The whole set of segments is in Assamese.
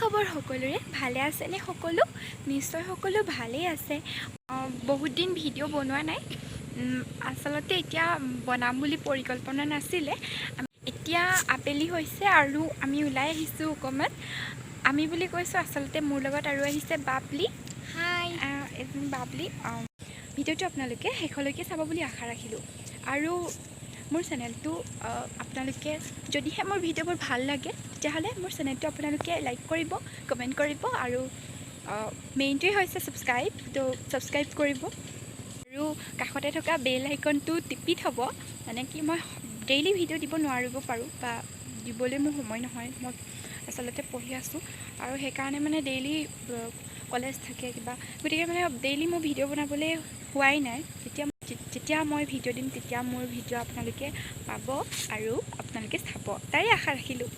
খবৰ সকলোৰে ভালে আছে নে সকলো নিশ্চয় সকলো ভালেই আছে বহুত দিন ভিডিঅ' বনোৱা নাই আসলতে এতিয়া বনাম বুলি পৰিকল্পনা নাছিলে এতিয়া আবেলি হৈছে আৰু আমি ওলাই আহিছোঁ অকমান আমি বুলি কৈছোঁ আসলতে মোৰ লগত আৰু আহিছে বাবলি হাই এজন বাবলি ভিডিঅ'টো আপোনালোকে শেষলৈকে চাব বুলি আশা ৰাখিলোঁ আৰু মোৰ চেনেলটো আপোনালোকে যদিহে মোৰ ভিডিঅ'বোৰ ভাল লাগে তেতিয়াহ'লে মোৰ চেনেলটো আপোনালোকে লাইক কৰিব কমেণ্ট কৰিব আৰু মেইনটোৱে হৈছে ছাবস্ক্ৰাইব কৰিব আৰু কাষতে থকা বেল আইকনটো টিপি থ'ব মানে কি মই ডেইলি ভিডিঅ' দিব নোৱাৰিব পাৰোঁ বা দিবলৈ মোৰ সময় নহয় মই আচলতে পঢ়ি আছোঁ আৰু সেইকাৰণে মানে ডেইলি কলেজ থাকে কিবা গতিকে মানে ডেইলি মোৰ ভিডিঅ' বনাবলৈ হোৱাই নাই যেতিয়া মই ভিডিঅ' দিম তেতিয়া মোৰ ভিডিঅ' আপোনালোকে পাব আৰু আপোনালোকে চাব তাৰে আশা ৰাখিলোঁ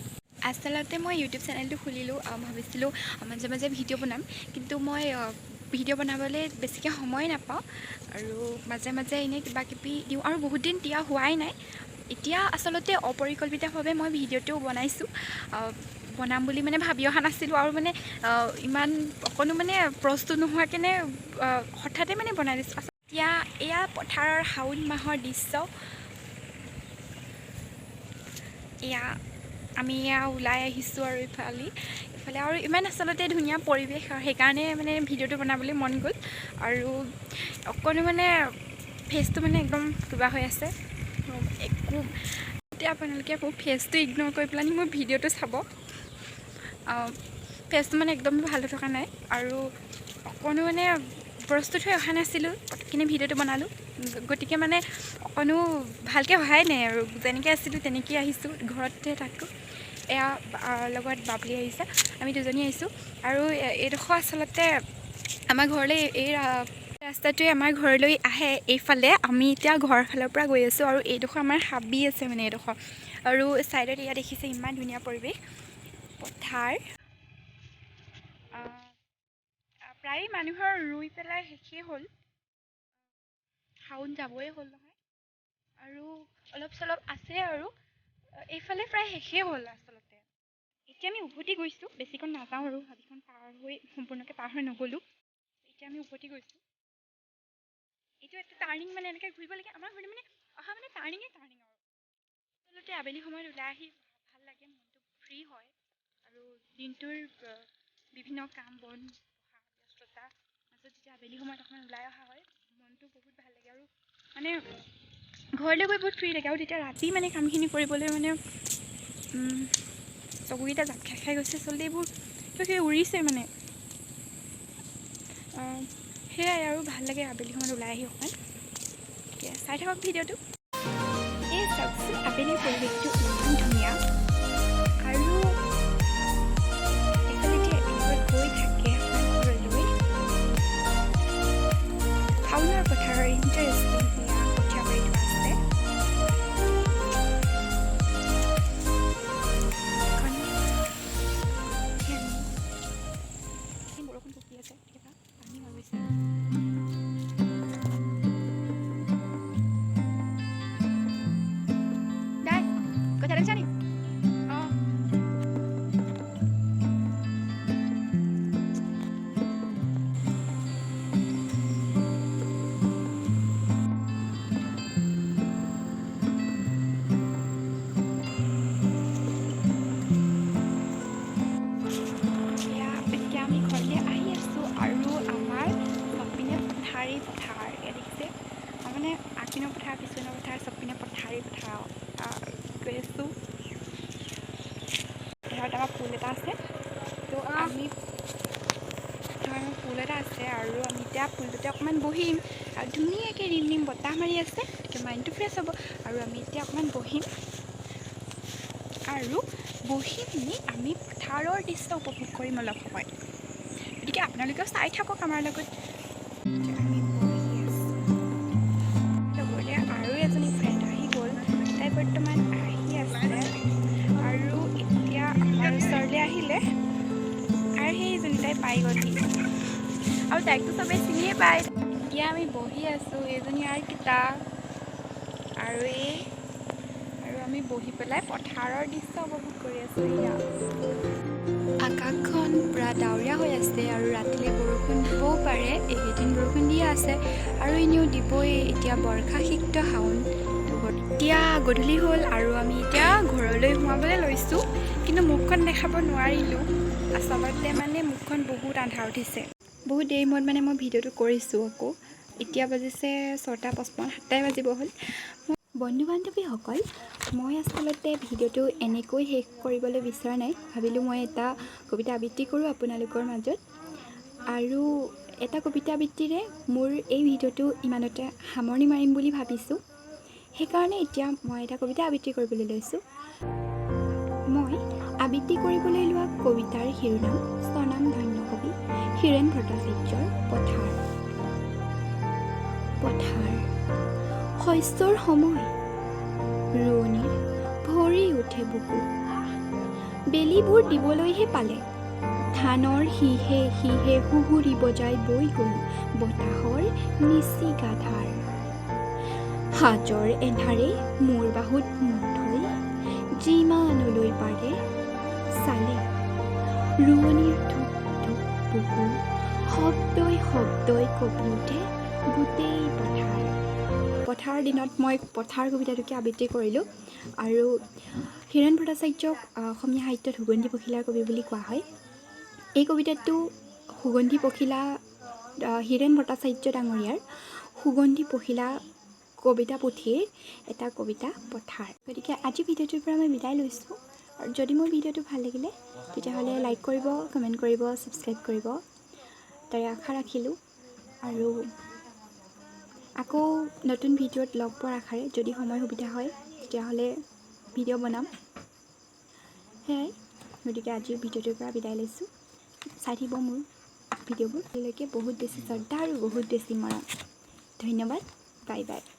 আচলতে মই ইউটিউব চেনেলটো খুলিলোঁ ভাবিছিলোঁ মাজে মাজে ভিডিঅ' বনাম কিন্তু মই ভিডিঅ' বনাবলৈ বেছিকৈ সময় নাপাওঁ আৰু মাজে মাজে এনেই কিবা কিবি দিওঁ আৰু বহুত দিন দিয়া হোৱাই নাই এতিয়া আচলতে অপৰিকল্পিতভাৱে মই ভিডিঅ'টো বনাইছোঁ বনাম বুলি মানে ভাবি অহা নাছিলোঁ আৰু মানে ইমান অকণো মানে প্ৰস্তুত নোহোৱাকৈ হঠাতে মানে বনাই দিছোঁ এতিয়া এয়া পথাৰৰ শাওণ মাহৰ দৃশ্য এয়া আমি এয়া ওলাই আহিছোঁ আৰু ইফালে আৰু ইমান আচলতে ধুনীয়া পৰিৱেশ আৰু সেইকাৰণে মানে ভিডিঅ'টো বনাবলৈ মন গ'ল আৰু অকণো মানে ফেচটো মানে একদম কিবা হৈ আছে একো এতিয়া আপোনালোকে মোৰ ফেচটো ইগন'ৰ কৰি পেলাই মোৰ ভিডিঅ'টো চাব ফেচটো মানে একদম ভাল হৈ থকা নাই আৰু অকণো মানে প্ৰস্তুত হৈ অহা নাছিলোঁ পটককৈ ভিডিঅ'টো বনালোঁ গতিকে মানে অকণো ভালকৈ হোৱাই নাই আৰু যেনেকৈ আছিলোঁ তেনেকৈয়ে আহিছোঁ ঘৰতে থাকোঁ এয়া লগত বাবলি আহিছে আমি দুজনী আহিছোঁ আৰু এইডোখৰ আচলতে আমাৰ ঘৰলৈ এই ৰাস্তাটোৱে আমাৰ ঘৰলৈ আহে এইফালে আমি এতিয়া ঘৰৰ ফালৰ পৰা গৈ আছোঁ আৰু এইডোখৰ আমাৰ হাবি আছে মানে এইডোখৰ আৰু ছাইডত এয়া দেখিছে ইমান ধুনীয়া পৰিৱেশ পথাৰ প্ৰায় মানুহৰ ৰুই পেলাই শেষেই হ'ল শাওণ যাবই হ'ল নহয় আৰু অলপ চলপ আছে আৰু এইফালে প্ৰায় শেষেই হ'ল আচলতে এতিয়া আমি উভতি গৈছোঁ বেছিকণ নাযাওঁ আৰু হাবিখন সম্পূৰ্ণকৈ পাৰ হৈ নগ'লোঁ এতিয়া আমি উভতি গৈছোঁ এইটো এটা টাৰ্ণিং মানে এনেকৈ ঘূৰিব লাগে আমাৰ ঘৰলৈ মানে অহা মানে টাৰ্ণিঙেই টাৰ্ণিং আৰু আচলতে আবেলি সময়ত ওলাই আহি ভাল লাগে মনটো ফ্ৰী হয় আৰু দিনটোৰ বিভিন্ন কাম বন ব্যস্ততা মাজত যেতিয়া আবেলি সময়ত অকণমান ওলাই অহা হয় মনটো বহুত ভাল লাগে আৰু মানে ঘৰলৈ গৈ বহুত ফ্ৰী লাগে আৰু তেতিয়া ৰাতি মানে কামখিনি কৰিবলৈ মানে চকুকেইটা জাপ খাই গৈছে আচলতে এইবোৰ কিবা উৰিছে মানে সেয়াই আৰু ভাল লাগে আবেলি সময়ত ওলাই আহি অকণমান চাই থাকক ভিডিঅ'টো এই চাওকচোন আবেলিৰ পৰিৱেশটো ইমান ধুনীয়া আৰু এইফালে এতিয়া এনেকৈ গৈ থাকে ঘৰলৈ শাওণৰ পথাৰৰ ইণ্টাৰেষ্টিং কঠীয়া পাৰি থোৱা আছে বৰষুণ পকি আছে কেতিয়াবা পানী হৈ গৈছে কথা দেখিছা নি আমি ঘৰলৈ আহি আছোঁ আৰু আমাৰ চবপিনে পথাৰেই পথাৰ দেখিছে মানে আগপিনৰ পথাৰ পিছপিনৰ পথাৰ চবপিনে পথাৰেই পথাৰ গৈ আছোঁ ধৰক আমাৰ পুল এটা আছে তো আমি ধৰক পুল এটা আছে আৰু আমি এতিয়া পুলটোতে অকণমান বহিম আৰু ধুনীয়াকৈ ৰিমৰিম বতাহ মাৰি আছে গতিকে মাইণ্ডটো ফ্ৰেছ হ'ব আৰু আমি এতিয়া অকণমান বহিম আৰু বহি পিনি আমি পথাৰৰ দৃশ্য উপভোগ কৰিম অলপ সময় গতিকে আপোনালোকেও চাই থাকক আমাৰ লগত আমি বহি আছোঁ লগতে আৰু এজনী ফ্ৰেণ্ড আহি গ'ল তাই বৰ্তমান আহি আছে আৰু এতিয়া আমাৰ ওচৰলৈ আহিলে আৰু সেইজনী তাই পাই গ'লহি আৰু তাইকতো চবেই চিনিয়ে পায় এতিয়া আমি বহি আছোঁ এইজনী আৰ্কিতা আৰু আমি বহি পেলাই পথাৰৰ দৃশ্য উপভোগ কৰি আছোঁ। এয়া আকাশখন পূৰা ডাৱৰীয়া হৈ আছে আৰু ৰাতিলৈ বৰষুণ দিবও পাৰে। এইকেইদিন বৰষুণ দিয়ে আছে আৰু এনেও দিবই। এতিয়া বৰ্ষাসিক্ত শাওন। এতিয়া গধূলি হ'ল আৰু আমি এতিয়া ঘৰলৈ সোমাবলৈ লৈছোঁ, কিন্তু মুখখন দেখাব নোৱাৰিলোঁ। আচলতে মানে মুখখন বহুত আন্ধাৰ উঠিছে। বহুত দেৰি মূৰত মানে মই ভিডিঅ'টো কৰিছোঁ আকৌ। এতিয়া বাজিছে 6:55, 7টাই বাজিব হ'ল। বন্ধু বান্ধৱীসকল, মই আচলতে ভিডিঅ'টো এনেকৈ শেষ কৰিবলৈ বিচৰা নাই। ভাবিলোঁ মই এটা কবিতা আবৃত্তি কৰোঁ আপোনালোকৰ মাজত, আৰু এটা কবিতা আবৃত্তিৰে মোৰ এই ভিডিঅ'টো ইমানতে সামৰণি মাৰিম বুলি ভাবিছোঁ। সেইকাৰণে এতিয়া মই এটা কবিতা আবৃত্তি কৰিবলৈ লৈছোঁ। মই আবৃত্তি কৰিবলৈ লোৱা কবিতাৰ শিৰোনাম স্বনাম ধন্য কবি হীৰেণ ভট্টাচাৰ্যৰ পথাৰ। পথাৰ শস্যৰ সময়, ৰোৱনীৰ ভৰি উঠে বুকু। বেলিবোৰ দিবলৈহে পালে, ধানৰ সিহে সিহে সুহুৰি বজাই বৈ গ'ল বতাহৰ নিচিগা ধাৰ। সাজৰ এন্ধাৰে মোৰ বাহুত মূৰ থৈ যিমানলৈ পাৰে চালে, ৰোৱনীৰ ধুক ধুক বুকু শব্দই শব্দই কঁপি উঠে গোটেই পথাৰ। পথাৰৰ দিনত মই পথাৰ কবিতাটোকে আবৃত্তি কৰিলোঁ। আৰু হীৰেণ ভট্টাচাৰ্যক অসমীয়া সাহিত্যত সুগন্ধি পখিলাৰ কবি বুলি কোৱা হয়। এই কবিতাটো সুগন্ধি পখিলা হীৰেণ ভট্টাচাৰ্য ডাঙৰীয়াৰ সুগন্ধি পখিলা কবিতা পুথিৰ এটা কবিতা পথাৰ। গতিকে আজি ভিডিঅ'টোৰ পৰা মই বিদায় লৈছোঁ। আৰু যদি মোৰ ভিডিঅ'টো ভাল লাগিলে তেতিয়াহ'লে লাইক কৰিব, কমেণ্ট কৰিব, ছাবস্ক্ৰাইব কৰিব, তাৰে আশা ৰাখিলোঁ। আৰু আকৌ নতুন ভিডিঅ'ত লগ পোৱাৰ আশাৰে, যদি সময় সুবিধা হয় তেতিয়াহ'লে ভিডিঅ' বনাম। সেয়াই, গতিকে আজিৰ ভিডিঅ'টোৰ পৰা বিদায় লৈছোঁ। চাই থাকিব মোৰ ভিডিঅ'বোৰ। আজিলৈকে বহুত বেছি শ্ৰদ্ধা আৰু বহুত বেছি মৰম। ধন্যবাদ। Bye bye.